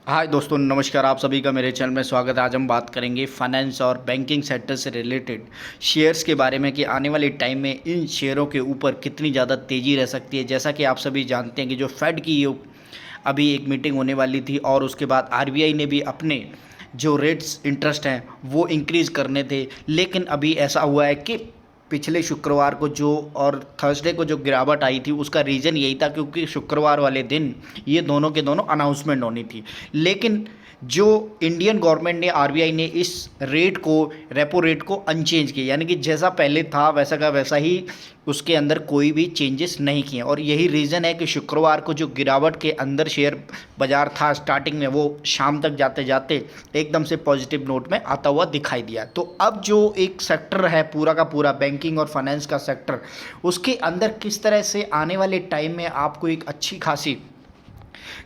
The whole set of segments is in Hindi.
हाय दोस्तों, नमस्कार। आप सभी का मेरे चैनल में स्वागत है। आज हम बात करेंगे फाइनेंस और बैंकिंग सेक्टर से रिलेटेड शेयर्स के बारे में कि आने वाले टाइम में इन शेयरों के ऊपर कितनी ज़्यादा तेज़ी रह सकती है। जैसा कि आप सभी जानते हैं कि जो फेड की अभी एक मीटिंग होने वाली थी और उसके बाद आरबीआई ने भी अपने जो रेट्स इंटरेस्ट हैं वो इंक्रीज़ करने थे, लेकिन अभी ऐसा हुआ है कि पिछले शुक्रवार को जो और थर्सडे को जो गिरावट आई थी उसका रीज़न यही था क्योंकि शुक्रवार वाले दिन ये दोनों के दोनों अनाउंसमेंट होनी थी। लेकिन जो इंडियन गवर्नमेंट ने आरबीआई ने इस रेट को रेपो रेट को अनचेंज किया, यानी कि जैसा पहले था वैसा का वैसा ही, उसके अंदर कोई भी चेंजेस नहीं किए। और यही रीज़न है कि शुक्रवार को जो गिरावट के अंदर शेयर बाज़ार था स्टार्टिंग में, वो शाम तक जाते जाते एकदम से पॉजिटिव नोट में आता हुआ दिखाई दिया। तो अब जो एक सेक्टर है पूरा का पूरा बैंकिंग और फाइनेंस का सेक्टर, उसके अंदर किस तरह से आने वाले टाइम में आपको एक अच्छी खासी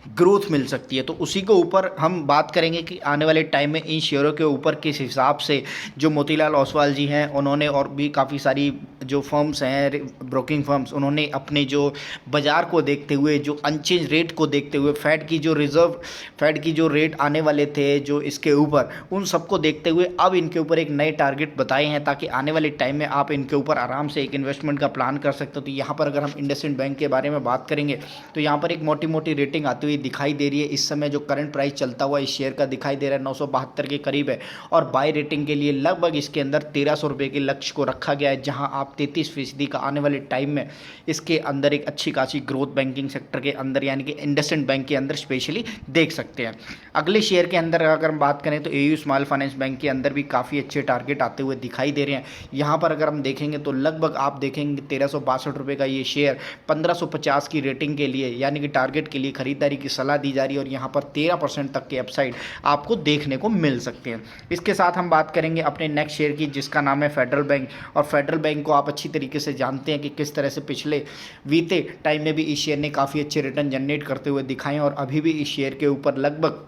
ग्रोथ मिल सकती है, तो उसी के ऊपर हम बात करेंगे कि आने वाले टाइम में इन शेयरों के ऊपर किस हिसाब से जो मोतीलाल ओसवाल जी हैं उन्होंने और भी काफ़ी सारी जो फर्म्स हैं ब्रोकिंग फर्म्स, उन्होंने अपने जो बाज़ार को देखते हुए, जो अनचेंज रेट को देखते हुए, फेड की जो रेट आने वाले थे जो इसके ऊपर, उन सबको देखते हुए अब इनके ऊपर एक नए टारगेट बताए हैं ताकि आने वाले टाइम में आप इनके ऊपर आराम से एक इन्वेस्टमेंट का प्लान कर सकते हो। तो यहाँ पर अगर हम इंडसइंड बैंक के बारे में बात करेंगे तो यहाँ पर एक मोटी मोटी रेटिंग आती हुई दिखाई दे रही है। इस समय जो करंट प्राइस चलता हुआ इस शेयर का दिखाई दे रहा है 972 के करीब है, और बाय रेटिंग के लिए लगभग इसके अंदर 1300 रुपये के लक्ष्य को रखा गया है, जहां आप 33% का आने वाले टाइम में इसके अंदर एक अच्छी खासी ग्रोथ बैंकिंग सेक्टर के अंदर यानी कि इंडसइंड बैंक के अंदर स्पेशली देख सकते हैं। अगले शेयर के अंदर अगर हम बात करें तो एयू स्मॉल फाइनेंस बैंक के अंदर भी काफ़ी अच्छे टारगेट आते हुए दिखाई दे रहे हैं। यहाँ पर अगर हम देखेंगे तो लगभग आप देखेंगे 1362 रुपये का ये शेयर 1550 की रेटिंग के लिए यानी कि टारगेट के लिए खरीदारी की सलाह दी जा रही है, और यहाँ पर 13% तक के अपसाइड आपको देखने को मिल सकते हैं। इसके साथ हम बात करेंगे अपने नेक्स्ट शेयर की, जिसका नाम है फेडरल बैंक। और फेडरल बैंक को आप अच्छी तरीके से जानते हैं कि किस तरह से पिछले बीते टाइम में भी इस शेयर ने काफ़ी अच्छे रिटर्न जनरेट करते हुए दिखाए, और अभी भी इस शेयर के ऊपर लगभग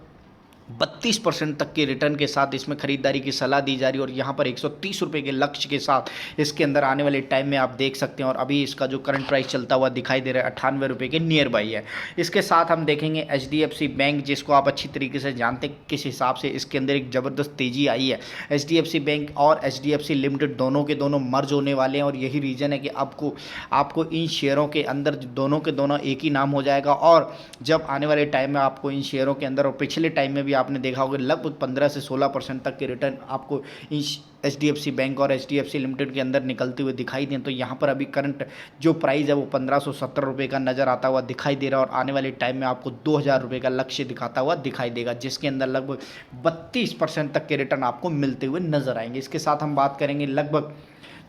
32% तक के रिटर्न के साथ इसमें खरीदारी की सलाह दी जा रही है, और यहाँ पर 130 रुपये के लक्ष्य के साथ इसके अंदर आने वाले टाइम में आप देख सकते हैं। और अभी इसका जो करंट प्राइस चलता हुआ दिखाई दे रहा है 98 रुपये के नियर बाई है। इसके साथ हम देखेंगे एचडीएफसी बैंक, जिसको आप अच्छी तरीके से जानते हैं किस हिसाब से इसके अंदर एक ज़बरदस्त तेज़ी आई है। एचडीएफसी बैंक और एचडीएफसी लिमिटेड दोनों के दोनों मर्ज होने वाले हैं, और यही रीज़न है कि आपको इन शेयरों के अंदर दोनों के दोनों एक ही नाम हो जाएगा। और जब आने वाले टाइम में आपको इन शेयरों के अंदर, और पिछले टाइम में भी आपने देखा होगा लगभग 15 से 16% तक के रिटर्न आपको एचडीएफसी बैंक और एचडीएफसी लिमिटेड के अंदर निकलते हुए दिखाई दें, तो यहाँ पर अभी करंट जो प्राइस है वो 1570 रुपये का नज़र आता हुआ दिखाई दे रहा है, और आने वाले टाइम में आपको 2000 रुपये का लक्ष्य दिखाता हुआ दिखाई देगा, जिसके अंदर लगभग 32% तक के रिटर्न आपको मिलते हुए नजर आएंगे। इसके साथ हम बात करेंगे लगभग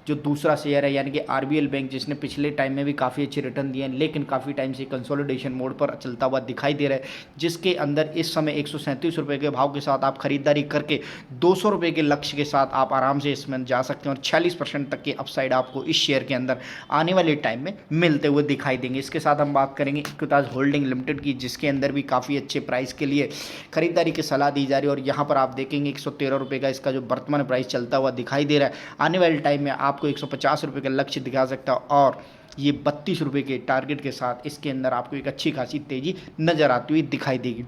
जो दूसरा शेयर है यानी कि आरबीएल बैंक, जिसने पिछले टाइम में भी काफ़ी अच्छे रिटर्न दिए हैं, लेकिन काफ़ी टाइम से कंसोलिडेशन मोड पर चलता हुआ दिखाई दे रहा है, जिसके अंदर इस समय 137 रुपये के भाव के साथ आप खरीदारी करके 200 रुपये के लक्ष्य के साथ आप आराम से इसमें जा सकते हैं, और 46% तक के अपसाइड आपको इस शेयर के अंदर आने वाले टाइम में मिलते हुए दिखाई देंगे। इसके साथ हम बात करेंगे इक्विटास होल्डिंग लिमिटेड की, जिसके अंदर भी काफ़ी अच्छे प्राइस के लिए खरीदारी की सलाह दी जा रही है, और यहाँ पर आप देखेंगे 113 रुपये का इसका जो वर्तमान प्राइस चलता हुआ दिखाई दे रहा है। आने वाले टाइम में आपको 150 रुपये का लक्ष्य दिखा सकता है, और ये 32 रुपये के टारगेट के साथ इसके अंदर आपको एक अच्छी खासी तेज़ी नज़र आती हुई दिखाई देगी।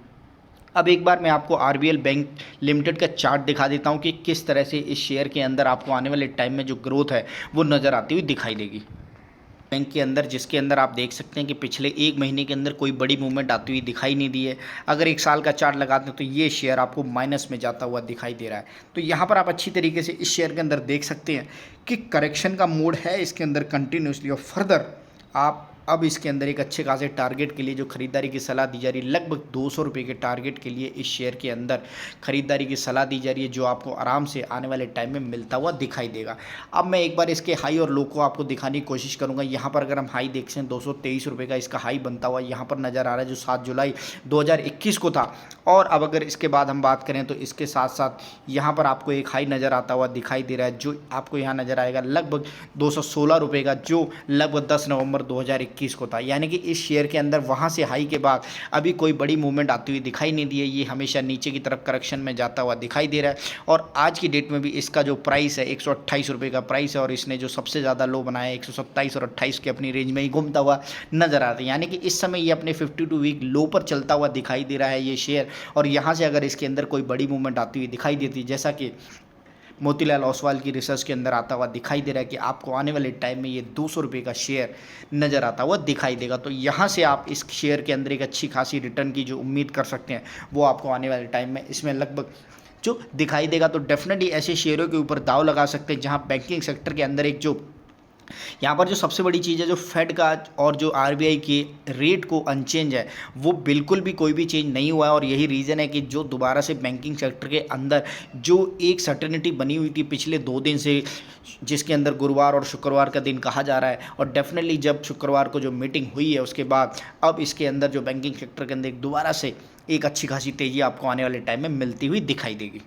अब एक बार मैं आपको आरबीएल बैंक लिमिटेड का चार्ट दिखा देता हूँ कि किस तरह से इस शेयर के अंदर आपको आने वाले टाइम में जो ग्रोथ है वो नज़र आती हुई दिखाई देगी बैंक के अंदर, जिसके अंदर आप देख सकते हैं कि पिछले एक महीने के अंदर कोई बड़ी मूवमेंट आती हुई दिखाई नहीं दी है। अगर एक साल का चार्ट लगाते हैं तो ये शेयर आपको माइनस में जाता हुआ दिखाई दे रहा है। तो यहाँ पर आप अच्छी तरीके से इस शेयर के अंदर देख सकते हैं कि करेक्शन का मोड है इसके अंदर कंटिन्यूसली, और फर्दर आप अब इसके अंदर एक अच्छे खासे टारगेट के लिए जो खरीदारी की सलाह दी जा रही है, लगभग 200 रुपये के टारगेट के लिए इस शेयर के अंदर खरीदारी की सलाह दी जा रही है, जो आपको आराम से आने वाले टाइम में मिलता हुआ दिखाई देगा। अब मैं एक बार इसके हाई और लो को आपको दिखाने की कोशिश करूंगा। यहाँ पर अगर हम हाई देख सकते हैं 223 रुपये का इसका हाई बनता हुआ यहाँ पर नज़र आ रहा है, जो 7 जुलाई 2021 को था। और अब अगर इसके बाद हम बात करें तो इसके साथ साथ यहाँ पर आपको एक हाई नज़र आता हुआ दिखाई दे रहा है, जो आपको यहाँ नज़र आएगा लगभग 216 रुपये का, जो लगभग 10 नवंबर 2021 21 को था, यानी कि इस शेयर के अंदर वहाँ से हाई के बाद अभी कोई बड़ी मूवमेंट आती हुई दिखाई नहीं दी है। ये हमेशा नीचे की तरफ करेक्शन में जाता हुआ दिखाई दे रहा है और आज की डेट में भी इसका जो प्राइस है 128 रुपये का प्राइस है और इसने जो सबसे ज़्यादा लो बनाया 127 और 28 के अपनी रेंज में ही घूमता हुआ नजर आता है, यानी कि इस समय ये अपने 52 वीक लो पर चलता हुआ दिखाई दे रहा है ये शेयर। और यहाँ से अगर इसके अंदर कोई बड़ी मूवमेंट आती हुई दिखाई देती, जैसा कि मोतीलाल ओसवाल की रिसर्च के अंदर आता हुआ दिखाई दे रहा है कि आपको आने वाले टाइम में ये 200 रुपये का शेयर नज़र आता हुआ दिखाई देगा, तो यहाँ से आप इस शेयर के अंदर एक अच्छी खासी रिटर्न की जो उम्मीद कर सकते हैं वो आपको आने वाले टाइम में इसमें लगभग जो दिखाई देगा। तो डेफिनेटली ऐसे शेयरों के ऊपर दाव लगा सकते हैं जहाँ बैंकिंग सेक्टर के अंदर एक जो यहाँ पर जो सबसे बड़ी चीज़ है, जो फेड का और जो आरबीआई के रेट को अनचेंज है, वो बिल्कुल भी कोई भी चेंज नहीं हुआ है। और यही रीज़न है कि जो दोबारा से बैंकिंग सेक्टर के अंदर जो एक सर्टेनिटी बनी हुई थी पिछले 2 दिन से, जिसके अंदर गुरुवार और शुक्रवार का दिन कहा जा रहा है, और डेफिनेटली जब शुक्रवार को जो मीटिंग हुई है उसके बाद अब इसके अंदर जो बैंकिंग सेक्टर के अंदर दोबारा से एक अच्छी खासी तेज़ी आपको आने वाले टाइम में मिलती हुई दिखाई देगी।